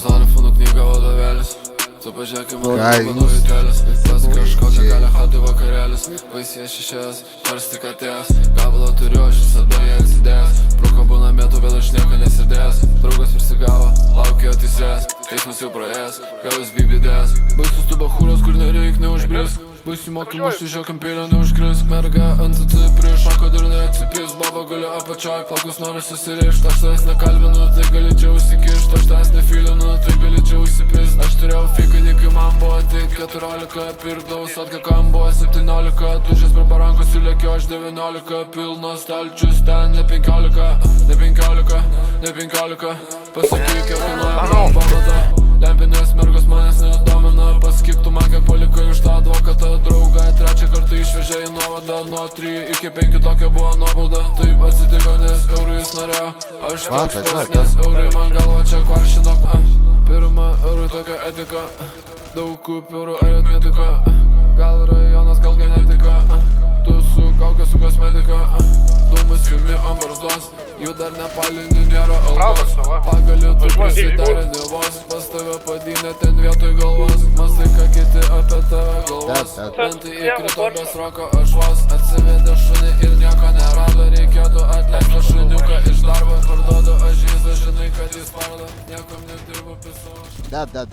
Telefonų knyga vadovėlis. Tu pažiūrėk į mano vadovėlis. Pas kažkokią galę hatų vakarėlis. Vaisės šešės, nors tik atėjęs. Gabalą turiu, aš visada jie atsidėjęs. Bruko būna metų, bet aš nieko nesirdėjęs. Draugas prisigavo, laukia teisėjas. Teismas jau praėjęs, gal jis bibidėjęs. Baisus tu bachūras, kur nereik neužbrisk. Baisių mokymų užsižiūrėkim pėlę neužkrisk. Merga NCC prieš šako dar neatsipis. Baba gali apačioj, plaukus nori susirišt. Aš tavęs nekalbinu, tai gali čia užsikišt. Aš tavęs nefilinu, tai gali čia užsipist. Aš turėjau fikanį, kai man buvo tik 14. Pirkdavau sotką, kam buvo 17. Tušės prie barankos įlėkio, aš 19. Pilnas stalčius ten, ne 15. Ne 15, ne 15. Pasakyk, kiek kainuoja pamata. Lempinės mergos manęs nedomina. Pasakyk tu man, kiek palikai už tą advokatą. Draugą trečią kartą išvežė į nuovadą. Nuo 3 iki 5 tokia buvo nuobauda. Taip atsitiko, nes eurų jis norėjo. Aš pakštas, nes eurai man galva čia kvaršino. Pirma eurų tokia etika. Daug kupiūrų aritmetika. Gal rajonas, gal genetika. Tu su kaukė, su kosmetika. Dūmus filmi ant barzdos. Jų dar nepalini, nėra algos. Pagali tu prisidarini vos. Pas tave padynė ten vietoj galvos. Mastai ką kiti apie tave galvos. Mentai įkrito, bez roko aš vos. Atsivedė